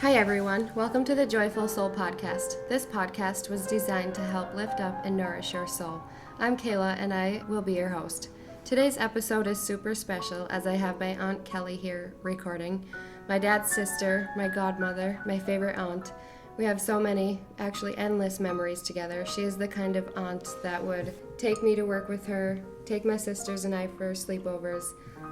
Hi everyone, welcome to the Joyful Soul Podcast. This podcast was designed to help lift up and nourish your soul. I'm Kayla and I will be your host. Today's episode is super special as I have my Aunt Kelly here recording, my dad's sister, my godmother, my favorite aunt. We have so many, actually endless memories together. She is the kind of aunt that would take me to work with her, take my sisters and I for sleepovers,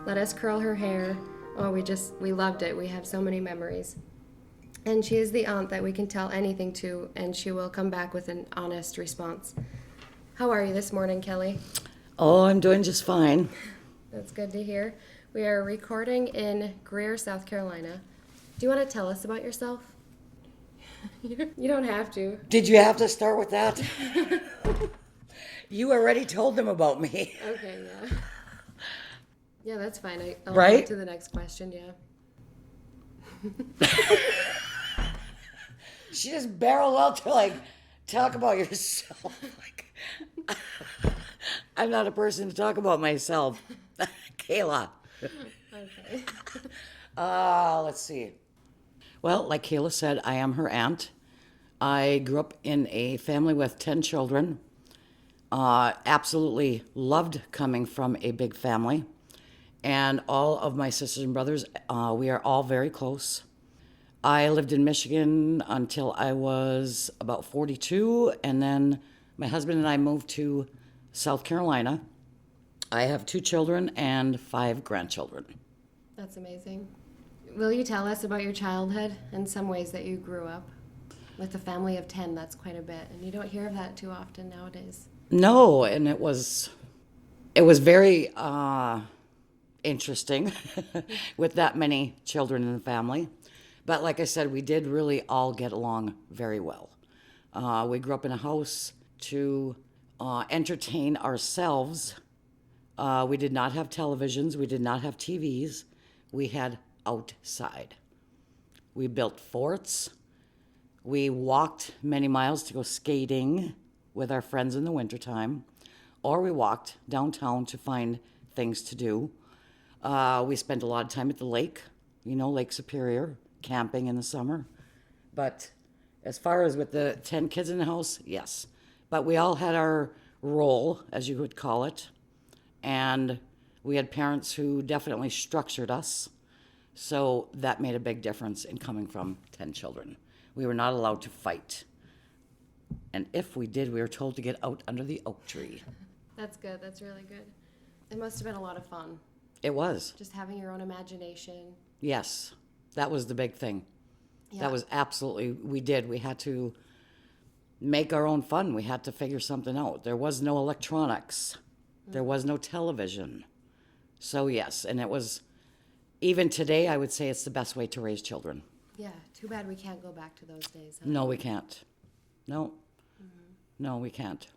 let us curl her hair. Oh, we loved it. We have so many memories. And she is the aunt that we can tell anything to, and she will come back with an honest response. How are you this morning, Kelly? Oh, I'm doing just fine. That's good to hear. We are recording in Greer, South Carolina. Do you want to tell us about yourself? You don't have to. Did you have to start with that? You already told them about me. Okay, yeah. Yeah, that's fine. I'll Right? go to the next question, yeah. She just barreled out to talk about yourself. I'm not a person to talk about myself. Kayla. Okay. Let's see. Well, like Kayla said, I am her aunt. I grew up in a family with 10 children. Absolutely loved coming from a big family. And all of my sisters and brothers, we are all very close. I lived in Michigan until I was about 42, and then my husband and I moved to South Carolina. I have 2 children and 5 grandchildren. That's amazing. Will you tell us about your childhood and some ways that you grew up? With a family of 10, that's quite a bit, and you don't hear of that too often nowadays. No, and it was very interesting with that many children in the family. But like I said, we did really all get along very well. We grew up in a house to entertain ourselves. We did not have televisions. We did not have TVs. We had outside. We built forts. We walked many miles to go skating with our friends in the wintertime, or we walked downtown to find things to do. We spent a lot of time at the lake, Lake Superior, camping in the summer. But as far as with the 10 kids in the house, yes. But we all had our role, as you would call it, and we had parents who definitely structured us. So that made a big difference in coming from 10 children. We were not allowed to fight. And if we did, we were told to get out under the oak tree. That's good. That's really good. It must have been a lot of fun. It was. Just having your own imagination. Yes. That was the big thing. Yeah. That was absolutely, we did. We had to make our own fun. We had to figure something out. There was no electronics. There was no television. So yes, and it was, even today, I would say it's the best way to raise children. Yeah, too bad we can't go back to those days. Huh? No, we can't. No. No, we can't.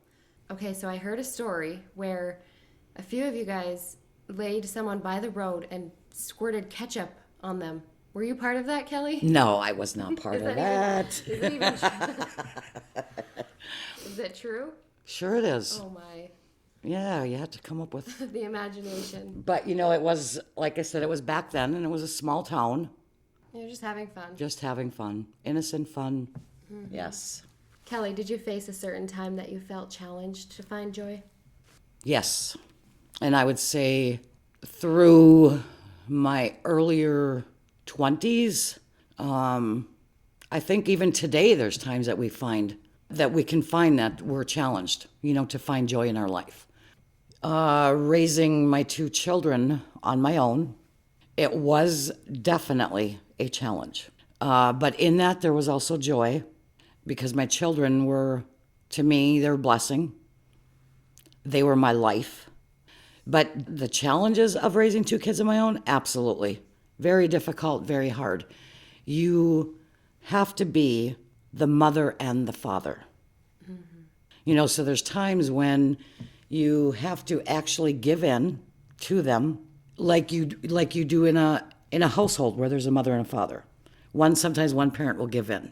Okay, so I heard a story where a few of you guys laid someone by the road and squirted ketchup on them. Were you part of that, Kelly? No, I was not part of that. Is it even true? Is it true? Sure it is. Oh my. Yeah, you had to come up with. The imagination. But, it was, like I said, it was back then, and it was a small town. You're just having fun. Just having fun. Innocent fun. Mm-hmm. Yes. Kelly, did you face a certain time that you felt challenged to find joy? Yes. And I would say through my earlier 20s, I think even today there's times that we can find that we're challenged, to find joy in our life. Raising my 2 children on my own, it was definitely a challenge. But in that there was also joy, because my children were, to me, they were a blessing. They were my life. But the challenges of raising 2 kids of my own, absolutely. Very difficult, very hard. You have to be the mother and the father. Mm-hmm. So there's times when you have to actually give in to them like you do in a household where there's a mother and a father. Sometimes one parent will give in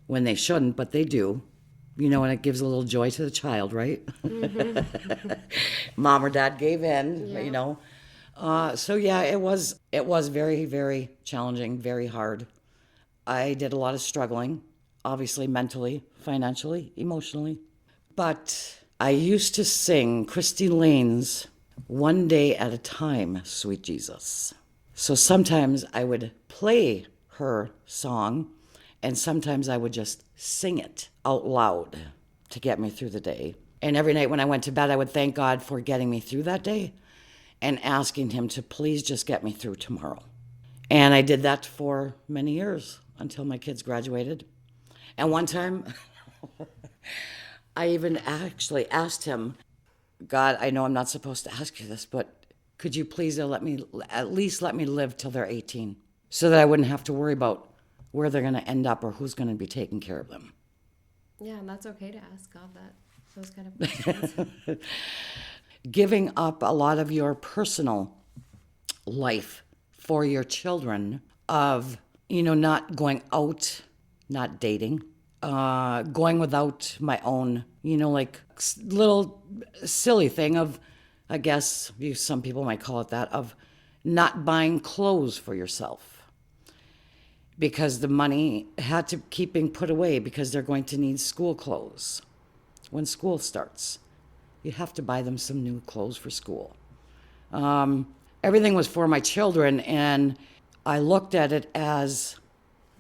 when they shouldn't, but they do. And it gives a little joy to the child, right? Mm-hmm. Mom or dad gave in, yeah. So yeah, it was very, very challenging, very hard. I did a lot of struggling, obviously mentally, financially, emotionally. But I used to sing Christy Lane's One Day at a Time, Sweet Jesus. So sometimes I would play her song, and sometimes I would just sing it out loud to get me through the day. And every night when I went to bed, I would thank God for getting me through that day and asking Him to please just get me through tomorrow. And I did that for many years until my kids graduated. And one time, I even actually asked Him, God, I know I'm not supposed to ask you this, but could you please at least let me live till they're 18 so that I wouldn't have to worry about where they're going to end up or who's going to be taking care of them. Yeah, and that's okay to ask God those kind of questions. Giving up a lot of your personal life for your children of, not going out, not dating, going without my own, like little silly thing of, I guess some people might call it that, of not buying clothes for yourself because the money had to keep being put away because they're going to need school clothes when school starts. You have to buy them some new clothes for school. Everything was for my children, and I looked at it as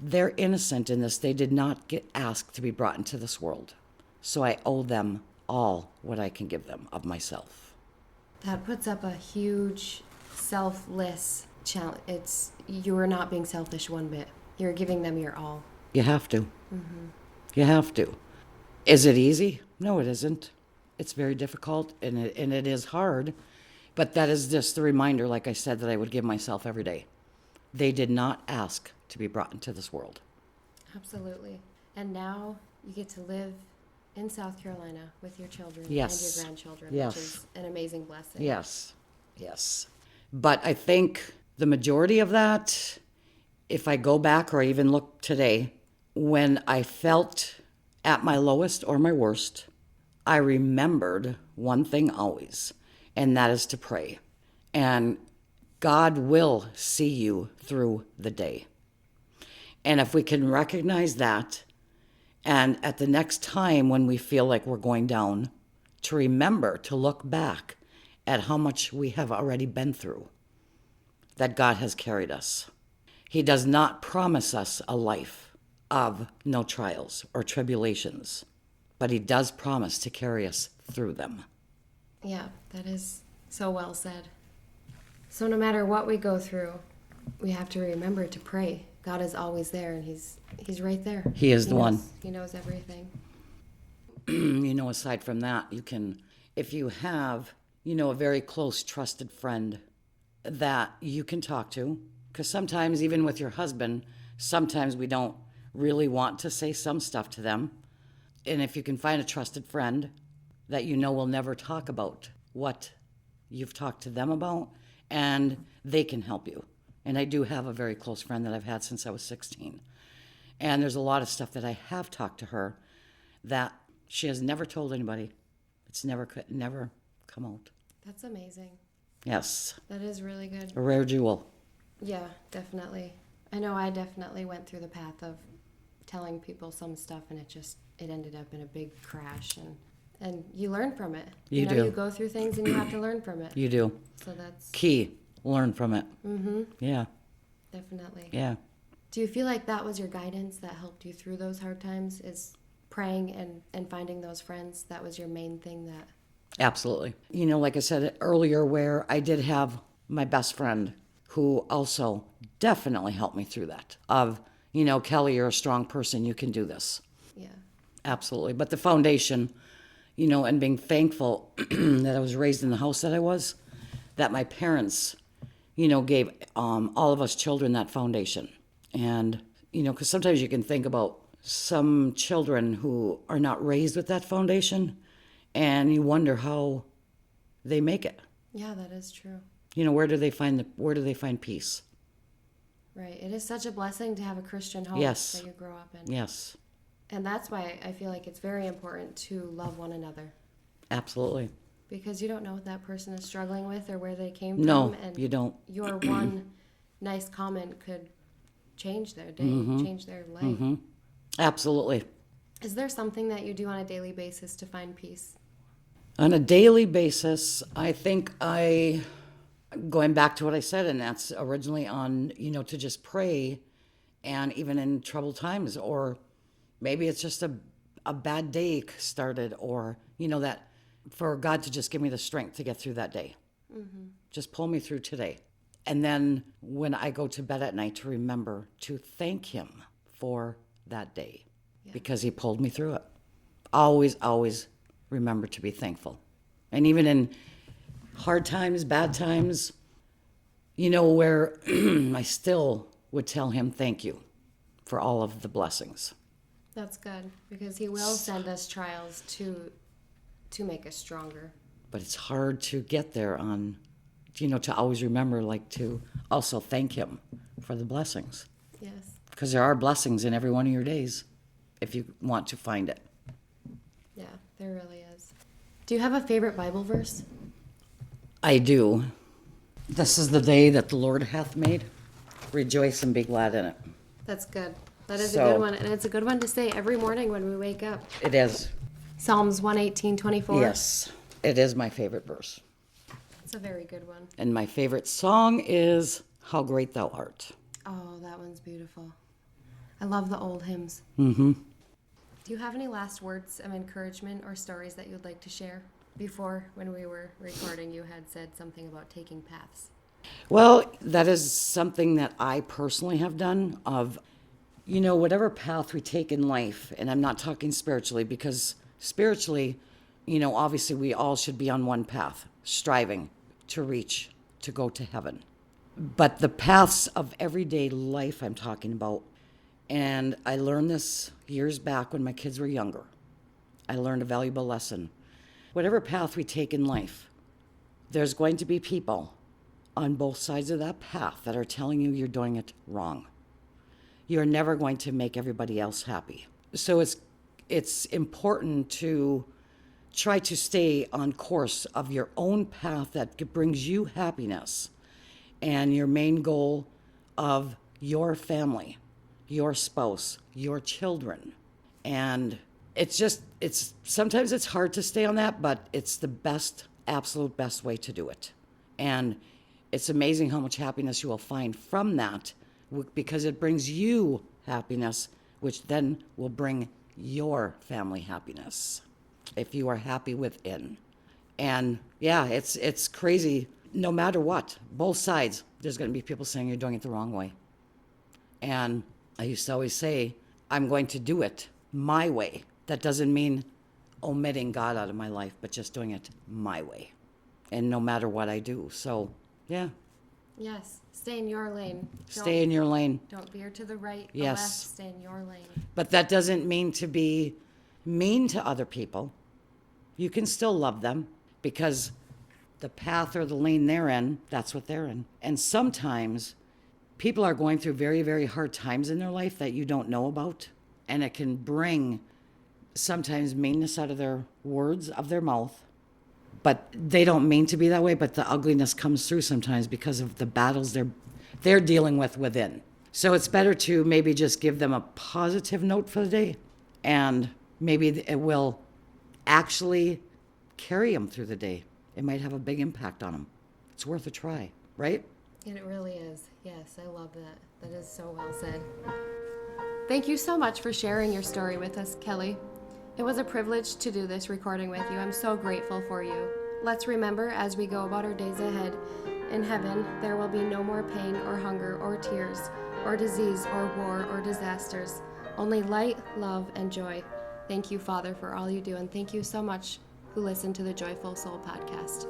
they're innocent in this. They did not get asked to be brought into this world. So I owe them all what I can give them of myself. That puts up a huge selfless challenge. You're not being selfish one bit. You're giving them your all. You have to. Mm-hmm. You have to. Is it easy? No, it isn't. It's very difficult, and it is hard. But that is just the reminder, like I said, that I would give myself every day. They did not ask to be brought into this world. Absolutely. And now you get to live in South Carolina with your children yes. and your grandchildren, yes. which is an amazing blessing. Yes, yes. But I think the majority of that, if I go back or even look today, when I felt at my lowest or my worst, I remembered one thing always, and that is to pray. And God will see you through the day. And if we can recognize that, and at the next time when we feel like we're going down, to remember to look back at how much we have already been through, that God has carried us. He does not promise us a life of no trials or tribulations, but He does promise to carry us through them. Yeah, that is so well said. So no matter what we go through, we have to remember to pray. God is always there, and He's right there. He is the one. He knows everything. Aside from that, you can, if you have, a very close, trusted friend that you can talk to, because sometimes, even with your husband, sometimes we don't really want to say some stuff to them. And if you can find a trusted friend that will never talk about what you've talked to them about, and they can help you. And I do have a very close friend that I've had since I was 16. And there's a lot of stuff that I have talked to her that she has never told anybody. It's never come out. That's amazing. Yes. That is really good. A rare jewel. Yeah, definitely. I know I definitely went through the path of telling people some stuff, and it ended up in a big crash, and you learn from it. You do. You go through things and you have to learn from it. You do. So that's key. Learn from it. Mm-hmm. Yeah. Definitely. Yeah. Do you feel like that was your guidance that helped you through those hard times, is praying and finding those friends? That was your main thing that... Absolutely. Like I said earlier, where I did have my best friend who also definitely helped me through that. Of, Kelly, you're a strong person. You can do this. Yeah. Absolutely. But the foundation, and being thankful that I was raised in the house that I was, that my parents, gave all of us children that foundation. And, because sometimes you can think about some children who are not raised with that foundation, and you wonder how they make it. Yeah, that is true. Where do they find peace? Right. It is such a blessing to have a Christian home Yes. that you grow up in. Yes. And that's why I feel like it's very important to love one another. Absolutely. Because you don't know what that person is struggling with or where they came No, from. And you don't. your one nice comment could change their day, change their life. Absolutely. Is there something that you do on a daily basis to find peace? On a daily basis, I think going back to what I said, and that's originally on, to just pray, and even in troubled times, or maybe it's just a bad day started, or, that for God to just give me the strength to get through that day. Just pull me through today. And then when I go to bed at night, to remember to thank Him for that day because He pulled me through it. Always, always remember to be thankful. And even in hard times, bad times, where I still would tell Him thank you for all of the blessings. That's good, because He will send us trials to make us stronger. But it's hard to get there to always remember, to also thank Him for the blessings. Yes. Because there are blessings in every one of your days, if you want to find it. Yeah, there really is. Do you have a favorite Bible verse? I do. This is the day that the Lord hath made. Rejoice and be glad in it. That's good. That is a good one. And it's a good one to say every morning when we wake up. It is. Psalms 118:24. Yes, it is my favorite verse. It's a very good one. And my favorite song is How Great Thou Art. Oh, that one's beautiful. I love the old hymns. Mm-hmm. Do you have any last words of encouragement or stories that you'd like to share? Before, when we were recording, you had said something about taking paths. Well, that is something that I personally have done of, whatever path we take in life, and I'm not talking spiritually, because spiritually, obviously we all should be on one path, striving to reach, to go to heaven. But the paths of everyday life I'm talking about, and I learned this years back when my kids were younger. I learned a valuable lesson. Whatever path we take in life, there's going to be people on both sides of that path that are telling you you're doing it wrong. You're never going to make everybody else happy. So it's important to try to stay on course of your own path that brings you happiness and your main goal of your family, your spouse, your children. And sometimes it's hard to stay on that, but it's the absolute best way to do it. And it's amazing how much happiness you will find from that, because it brings you happiness, which then will bring your family happiness if you are happy within. And yeah, it's crazy. No matter what, both sides, there's going to be people saying you're doing it the wrong way. And I used to always say, I'm going to do it my way. That doesn't mean omitting God out of my life, but just doing it my way. And no matter what I do. So, yeah. Yes. Stay in your lane. Stay in your lane. Don't veer to the right, the Yes. left. Stay in your lane. But that doesn't mean to be mean to other people. You can still love them, because the path or the lane they're in, that's what they're in. And sometimes people are going through very, very hard times in their life that you don't know about. And it can bring sometimes meanness out of their words, of their mouth. But they don't mean to be that way, but the ugliness comes through sometimes because of the battles they're dealing with within. So it's better to maybe just give them a positive note for the day, and maybe it will actually carry them through the day. It might have a big impact on them. It's worth a try, right? It really is. Yes, I love that. That is so well said. Thank you so much for sharing your story with us, Kelly. It was a privilege to do this recording with you. I'm so grateful for you. Let's remember, as we go about our days ahead, in heaven there will be no more pain or hunger or tears or disease or war or disasters. Only light, love, and joy. Thank you, Father, for all you do, and thank you so much who listen to the Joyful Soul podcast.